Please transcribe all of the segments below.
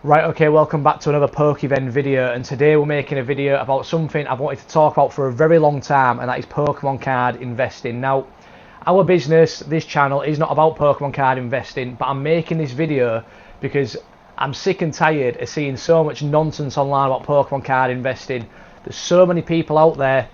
Right, okay, welcome back to another Pokémon video, and today we're making a video about something I've wanted to talk about for a very long time, and that is Pokemon card investing. Now, our business, this channel, is not about Pokemon card investing, but I'm making this video because I'm sick and tired of seeing so much nonsense online about Pokemon card investing. There's so many people out there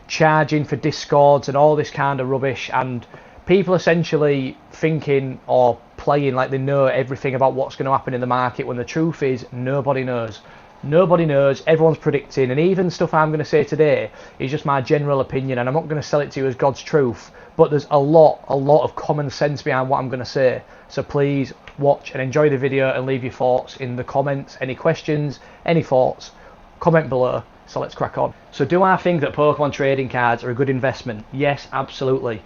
charging for Discords and all this kind of rubbish, and people essentially thinking or playing like they know everything about what's going to happen in the market, when the truth is nobody knows. Nobody knows, everyone's predicting, and even stuff I'm going to say today is just my general opinion, and I'm not going to sell it to you as God's truth, but there's a lot of common sense behind what I'm going to say. So please watch and enjoy the video and leave your thoughts in the comments. Any questions, any thoughts, comment below. So let's crack on. So do I think that Pokemon trading cards are a good investment? Yes, absolutely.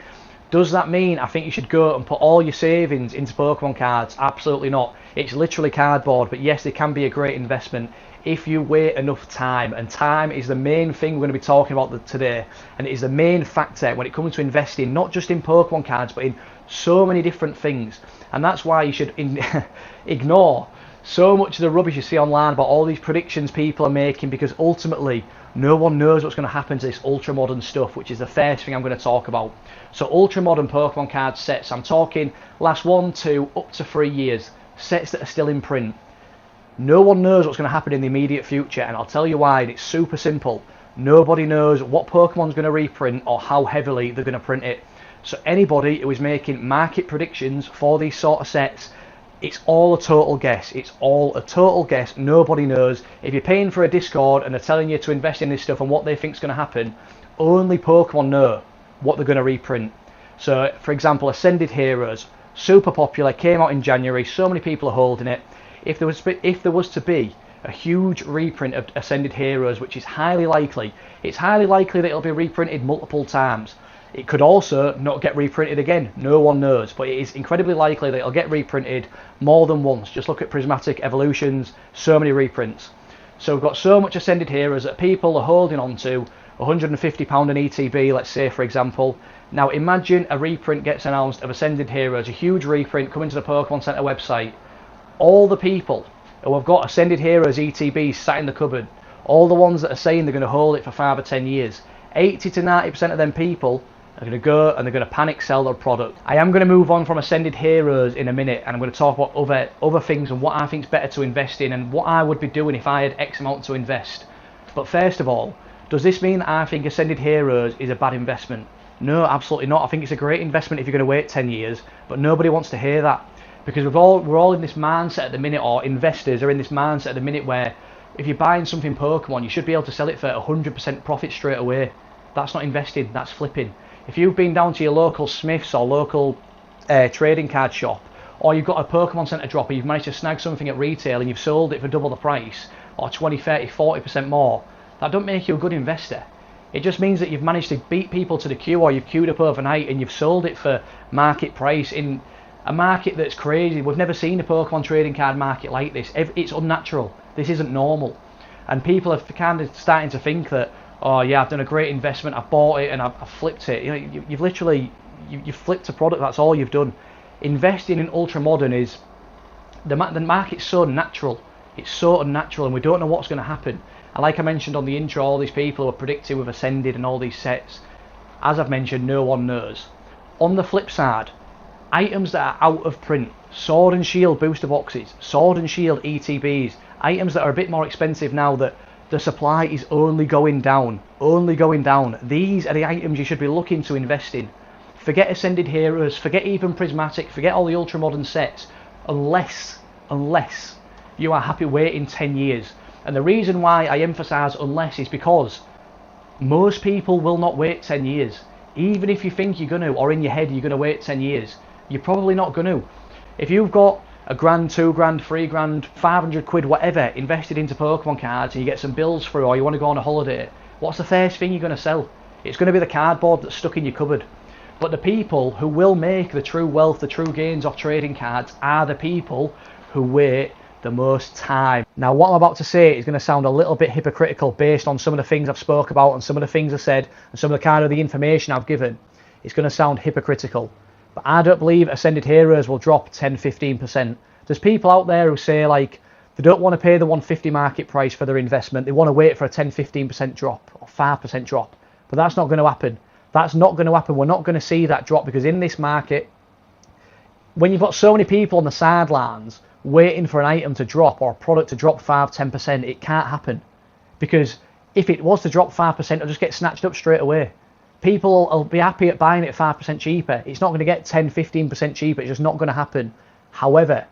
Does that mean I think you should go and put all your savings into Pokemon cards? Absolutely not. It's literally cardboard, but yes, they can be a great investment if you wait enough time, and time is the main thing we're going to be talking about today, and it is the main factor when it comes to investing, not just in Pokemon cards, but in so many different things. And that's why you should ignore so much of the rubbish you see online about all these predictions people are making, because ultimately no one knows what's going to happen to this Ultramodern stuff, which is the first thing I'm going to talk about. So Ultramodern Pokemon card sets, I'm talking last 1, 2, up to 3 years, sets that are still in print. No one knows what's going to happen in the immediate future, and I'll tell you why, and it's super simple. Nobody knows what Pokemon's going to reprint or how heavily they're going to print it. So anybody who is making market predictions for these sort of sets, it's all a total guess. It's all a total guess. Nobody knows. If you're paying for a Discord and they're telling you to invest in this stuff and what they think is going to happen, only Pokemon know what they're going to reprint. So, for example, Ascended Heroes, super popular, came out in January. So many people are holding it. If there was to be a huge reprint of Ascended Heroes, which is highly likely, it's highly likely that it'll be reprinted multiple times. It could also not get reprinted again, no one knows, but it is incredibly likely that it'll get reprinted more than once. Just look at Prismatic Evolutions, so many reprints. So we've got so much Ascended Heroes that people are holding on to, £150 an ETB, let's say, for example. Now imagine a reprint gets announced of Ascended Heroes, a huge reprint coming to the Pokemon Center website. All the people who have got Ascended Heroes ETBs sat in the cupboard, all the ones that are saying they're going to hold it for 5 or 10 years, 80 to 90% of them people are going to go and they're going to panic sell their product. I am going to move on from Ascended Heroes in a minute, and I'm going to talk about other things and what I think is better to invest in and what I would be doing if I had X amount to invest. But first of all, does this mean that I think Ascended Heroes is a bad investment? No, absolutely not. I think it's a great investment if you're going to wait 10 years, but nobody wants to hear that, because we're all in this mindset at the minute, or investors are in this mindset at the minute, where if you're buying something Pokemon, you should be able to sell it for 100% profit straight away. That's not investing, that's flipping. If you've been down to your local Smiths or local trading card shop, or you've got a Pokemon Center drop and you've managed to snag something at retail and you've sold it for double the price, or 20, 30, 40% more, that don't make you a good investor. It just means that you've managed to beat people to the queue, or you've queued up overnight and you've sold it for market price in a market that's crazy. We've never seen a Pokemon trading card market like this. It's unnatural. This isn't normal. And people are kind of starting to think that, oh yeah, I've done a great investment, I've bought it and I've flipped it. You know, you've literally flipped a product, that's all you've done. Investing in Ultramodern is, the market's so natural. It's so unnatural, and we don't know what's going to happen. And like I mentioned on the intro, all these people who are predicting with Ascended and all these sets, as I've mentioned, no one knows. On the flip side, items that are out of print, Sword and Shield booster boxes, Sword and Shield ETBs, items that are a bit more expensive now that the supply is only going down. These are the items you should be looking to invest in. Forget Ascended Heroes, forget even Prismatic, forget all the Ultramodern sets, unless you are happy waiting 10 years. And the reason why I emphasise unless is because most people will not wait 10 years. Even if you think you're going to, or in your head you're going to wait 10 years, you're probably not going to. If you've got £1, £2, £3, 500 quid, whatever, invested into Pokemon cards, and you get some bills through, or you want to go on a holiday, what's the first thing you're going to sell? It's going to be the cardboard that's stuck in your cupboard. But the people who will make the true wealth, the true gains off trading cards, are the people who wait the most time. Now what I'm about to say is going to sound a little bit hypocritical based on some of the things I've spoke about and some of the things I've said and some of the kind of the information I've given. It's going to sound hypocritical, but I don't believe Ascended Heroes will drop 10-15%. There's people out there who say like They don't want to pay the 150 market price for their investment. They want to wait for a 10-15% drop or 5% drop. But that's not going to happen. That's not going to happen. We're not going to see that drop, because in this market, when you've got so many people on the sidelines waiting for an item to drop or a product to drop 5-10%, it can't happen. Because if it was to drop 5%, it'll just get snatched up straight away. People will be happy at buying it 5% cheaper. It's not going to get 10-15% cheaper. It's just not going to happen. However,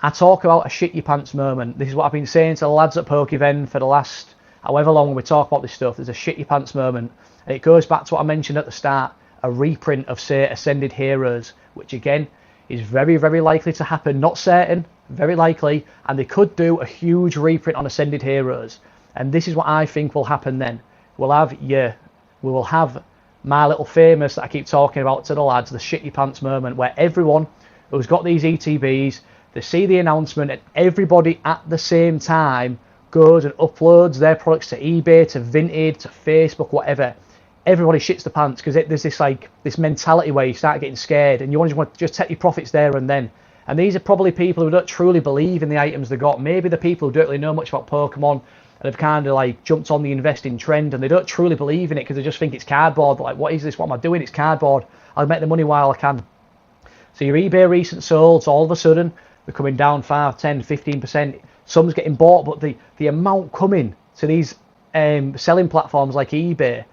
I talk about a shit your pants moment. This is what I've been saying to the lads at Pokémon for the last however long we talk about this stuff. There's a shit your pants moment. And it goes back to what I mentioned at the start, a reprint of, say, Ascended Heroes, which again is very, very likely to happen. Not certain, very likely. And they could do a huge reprint on Ascended Heroes. And this is what I think will happen then. We will have my little famous that I keep talking about to the lads, the shit your pants moment, where everyone who's got these ETBs, they see the announcement and everybody at the same time goes and uploads their products to eBay, to Vinted, to Facebook, whatever. Everybody shits the pants, because there's this mentality where you start getting scared and you want to just take your profits there and then. And these are probably people who don't truly believe in the items they got. Maybe the people who don't really know much about Pokemon and have kind of like jumped on the investing trend, and they don't truly believe in it because they just think it's cardboard. Like, what is this? What am I doing? It's cardboard. I'll make the money while I can. So your eBay recent solds, all of a sudden, they're coming down 5, 10, 15%. Some's getting bought, but the amount coming to these selling platforms like eBay,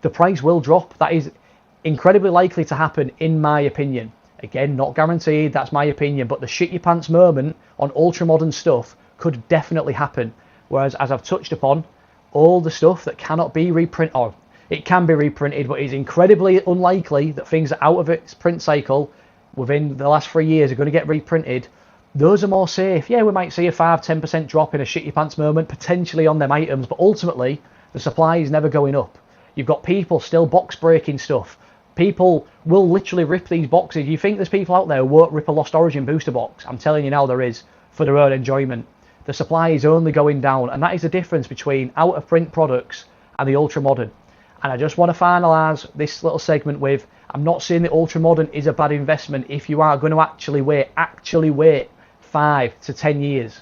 the price will drop. That is incredibly likely to happen, in my opinion. Again, not guaranteed, that's my opinion, but the shit your pants moment on ultra-modern stuff could definitely happen. Whereas, as I've touched upon, all the stuff that cannot be reprinted, or it can be reprinted, but it's incredibly unlikely that things that are out of its print cycle within the last 3 years are going to get reprinted. Those are more safe. Yeah, we might see a 5-10% drop in a shit your pants moment, potentially on them items, but ultimately, the supply is never going up. You've got people still box breaking stuff. People will literally rip these boxes. You think there's people out there who won't rip a Lost Origin booster box? I'm telling you now, there is, for their own enjoyment. The supply is only going down, and that is the difference between out of print products and the ultra modern. And I just want to finalise this little segment with, I'm not saying that ultra modern is a bad investment if you are going to actually wait 5 to 10 years.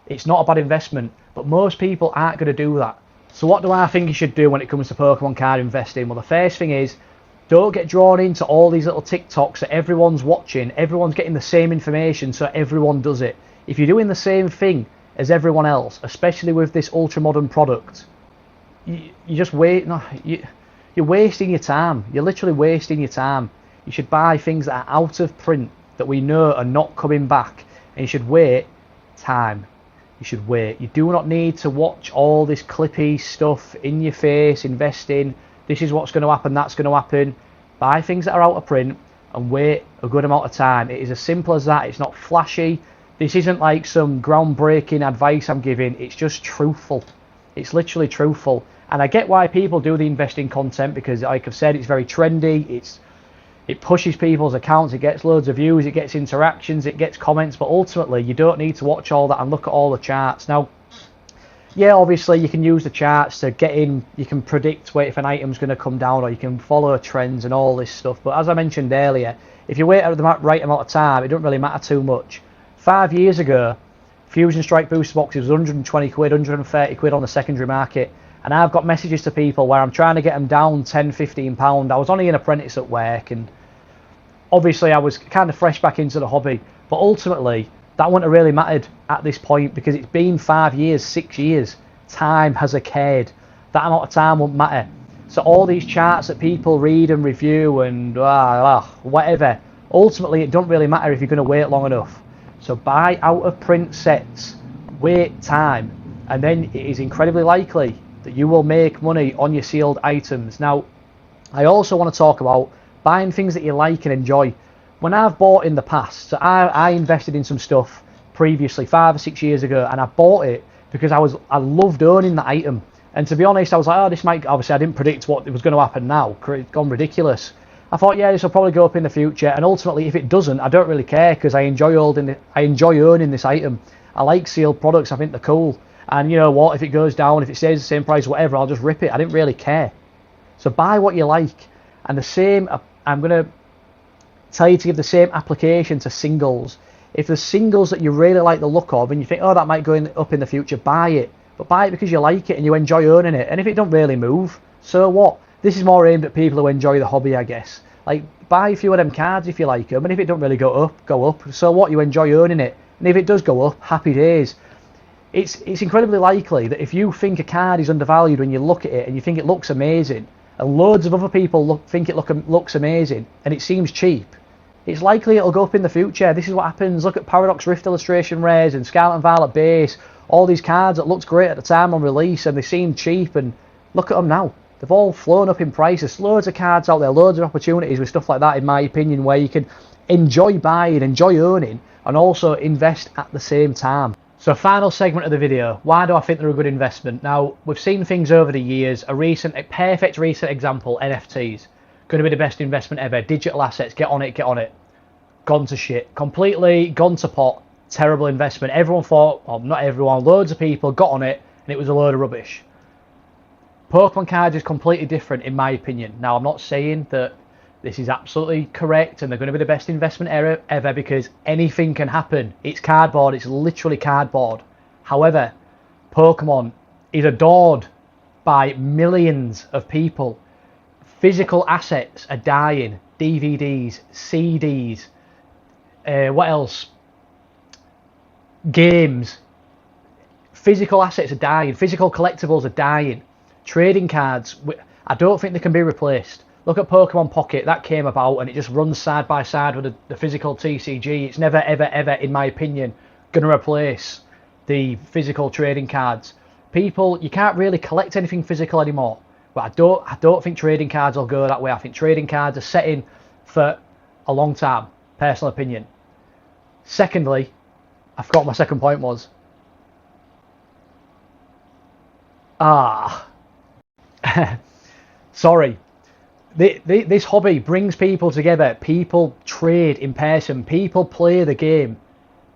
It's not a bad investment, but most people aren't going to do that. So what do I think you should do when it comes to Pokemon card investing? Well, the first thing is, don't get drawn into all these little TikToks that everyone's watching. Everyone's getting the same information, so everyone does it. If you're doing the same thing as everyone else, especially with this ultra-modern product, you just wait. No, you're wasting your time. You're literally wasting your time. You should buy things that are out of print that we know are not coming back, and you should wait time. You should wait. You do not need to watch all this clippy stuff in your face, investing. This is what's going to happen, that's going to happen. Buy things that are out of print and wait a good amount of time. It is as simple as that. It's not flashy. This isn't like some groundbreaking advice I'm giving. It's just truthful. It's literally truthful. And I get why people do the investing content, because like I've said, it's very trendy. It pushes people's accounts. It gets loads of views. It gets interactions. It gets comments. But ultimately, you don't need to watch all that and look at all the charts. Now, yeah, obviously you can use the charts to get in. You can predict if an item's going to come down, or you can follow trends and all this stuff. But as I mentioned earlier, if you wait at the right amount of time, it doesn't really matter too much. 5 years ago, Fusion Strike booster boxes was 120 quid, 130 quid on the secondary market. And I've got messages to people where I'm trying to get them down 10, 15 pound. I was only an apprentice at work, and obviously I was kind of fresh back into the hobby. But ultimately, that wouldn't have really mattered at this point, because it's been 5 years, 6 years. Time has occurred. That amount of time won't matter. So all these charts that people read and review and whatever, ultimately it don't really matter if you're going to wait long enough. So buy out of print sets, wait time, and then it is incredibly likely that you will make money on your sealed items. Now, I also want to talk about buying things that you like and enjoy. When I've bought in the past, so I invested in some stuff previously 5 or 6 years ago, and I bought it because I loved owning the item. And to be honest, I was like, oh, this might, obviously I didn't predict what was going to happen now. It's gone ridiculous. I thought, yeah, this will probably go up in the future, and ultimately if it doesn't, I don't really care, because I enjoy owning this item. I like sealed products, I think they're cool. And you know what, if it goes down, if it stays the same price, whatever, I'll just rip it. I didn't really care. So buy what you like. And the same, I'm going to tell you to give the same application to singles. If there's singles that you really like the look of and you think, oh, that might go up in the future, buy it. But buy it because you like it and you enjoy owning it. And if it don't really move, so what? This is more aimed at people who enjoy the hobby, I guess. Like, buy a few of them cards if you like them, and if it don't really go up. So what? You enjoy owning it. And if it does go up, happy days. It's incredibly likely that if you think a card is undervalued when you look at it and you think it looks amazing, and loads of other people think it looks amazing, and it seems cheap, it's likely it'll go up in the future. This is what happens. Look at Paradox Rift Illustration Rares and Scarlet and Violet Base. All these cards that looked great at the time on release and they seemed cheap, and look at them now. They've all flown up in price. There's loads of cards out there, loads of opportunities with stuff like that, in my opinion, where you can enjoy buying, enjoy owning, and also invest at the same time. So final segment of the video, why do I think they're a good investment? Now, we've seen things over the years. A perfect recent example, NFTs. Going to be the best investment ever. Digital assets, get on it, get on it. Gone to shit. Completely gone to pot. Terrible investment. Everyone thought, well, not everyone, loads of people got on it, and it was a load of rubbish. Pokemon cards is completely different, in my opinion. Now, I'm not saying that this is absolutely correct and they're going to be the best investment ever, because anything can happen. It's cardboard. It's literally cardboard. However, Pokemon is adored by millions of people. Physical assets are dying. DVDs, CDs, what else? Games. Physical assets are dying. Physical collectibles are dying. Trading cards, I don't think they can be replaced. Look at Pokemon Pocket, that came about and it just runs side by side with the physical TCG. It's never, ever, ever, in my opinion, going to replace the physical trading cards. People, you can't really collect anything physical anymore. But I don't think trading cards will go that way. I think trading cards are setting for a long time, personal opinion. Secondly, I forgot what my second point was. Sorry. This hobby brings people together. People trade in person. People play the game.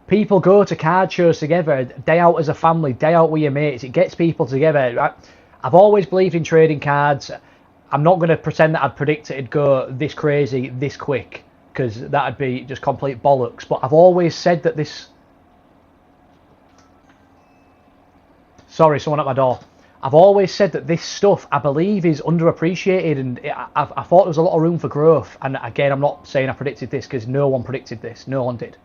People go to card shows together, day out as a family, day out with your mates. It gets people together. I've always believed in trading cards. I'm not going to pretend that I'd predict it'd go this crazy, this quick, because that'd be just complete bollocks. But I've always said that this... Sorry, someone at my door. I've always said that this stuff, I believe, is underappreciated, and I thought there was a lot of room for growth. And again, I'm not saying I predicted this, because no one predicted this. No one did.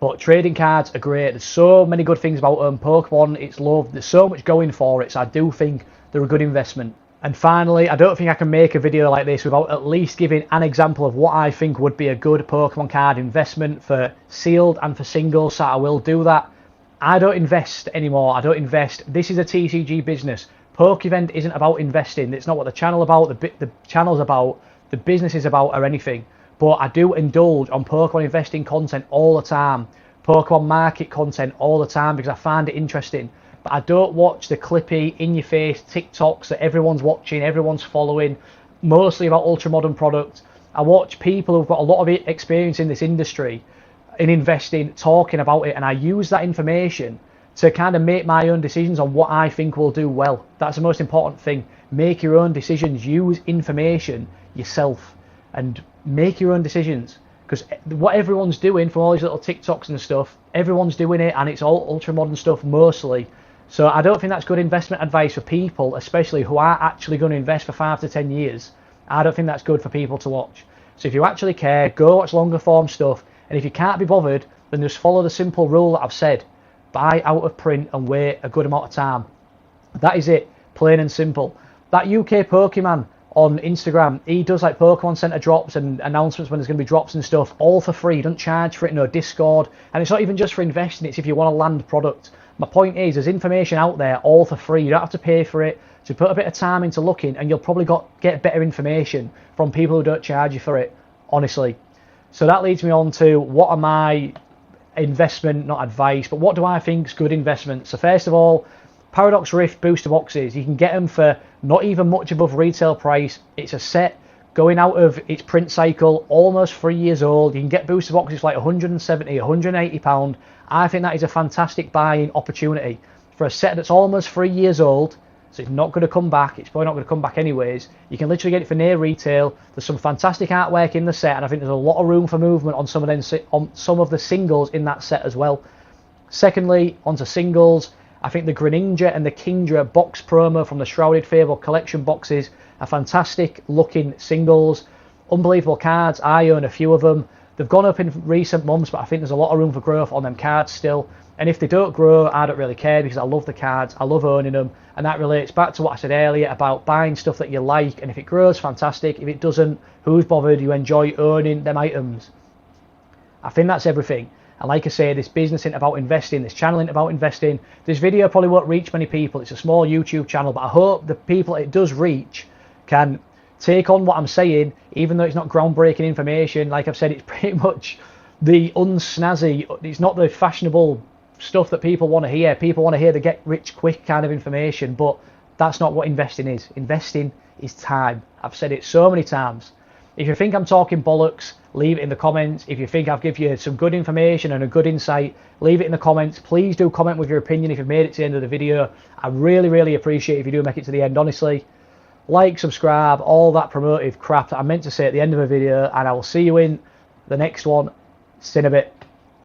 But trading cards are great. There's so many good things about them. Pokemon, it's loved. There's so much going for it, so I do think they're a good investment. And finally, I don't think I can make a video like this without at least giving an example of what I think would be a good Pokemon card investment for sealed and for singles, so I will do that. I don't invest anymore. I don't invest. This is a TCG business. Pokevent isn't about investing. It's not what the channel about. The channel's about. The business is about, or anything. But I do indulge on Pokemon investing content all the time. Pokemon market content all the time because I find it interesting. But I don't watch the clippy, in-your-face TikToks that everyone's watching, everyone's following, mostly about Ultramodern products. I watch people who've got a lot of experience in this industry, in investing, talking about it, and I use that information to kind of make my own decisions on what I think will do well. That's the most important thing. Make your own decisions. Use information yourself and make your own decisions. Because what everyone's doing from all these little TikToks and stuff, everyone's doing it, and it's all Ultramodern stuff mostly. So I don't think that's good investment advice for people, especially who are actually going to invest for 5 to 10 years. I don't think that's good for people to watch. So if you actually care, go watch longer form stuff. And if you can't be bothered, then just follow the simple rule that I've said. Buy out of print and wait a good amount of time. That is it, plain and simple. That UK Pokemon on Instagram, he does like Pokemon Center drops and announcements when there's going to be drops and stuff, all for free. Don't charge for it, no Discord. And it's not even just for investing, it's if you want a land product. My point is, there's information out there all for free. You don't have to pay for it. So put a bit of time into looking and you'll probably get better information from people who don't charge you for it, honestly. So that leads me on to what are my investment, not advice, but what do I think is good investment? So first of all, Paradox Rift booster boxes. You can get them for not even much above retail price. It's a set going out of its print cycle, almost 3 years old. You can get booster boxes for like 170, 180 £180. I think that is a fantastic buying opportunity for a set that's almost 3 years old. so it's not going to come back. It's probably not going to come back anyways. You can literally get it for near retail. There's some fantastic artwork in the set, and I think there's a lot of room for movement on some of the singles in that set as well. Secondly, onto singles, I think the Greninja and the Kingdra box promo from the Shrouded Fable collection boxes are fantastic looking singles. Unbelievable cards. I own a few of them. They've gone up in recent months, but I think there's a lot of room for growth on them cards still. And if they don't grow, I don't really care, because I love the cards, I love owning them, and that relates back to what I said earlier about buying stuff that you like, and if it grows, fantastic. If it doesn't, who's bothered? You enjoy owning them items. I think that's everything. And like I say, this business isn't about investing, this channel isn't about investing. This video probably won't reach many people. It's a small YouTube channel, but I hope the people it does reach can take on what I'm saying, even though it's not groundbreaking information. Like I've said, it's pretty much the unsnazzy, it's not the fashionable stuff that people want to hear. People want to hear the get rich quick kind of information, but that's not what investing is. Investing is time. I've said it so many times. If you think I'm talking bollocks, leave it in the comments. If you think I've given you some good information and a good insight, leave it in the comments. Please do comment with your opinion if you've made it to the end of the video. I really, really appreciate if you do make it to the end, honestly. Like, subscribe, all that promotive crap that I meant to say at the end of a video, and I will see you in the next one. See you in a bit.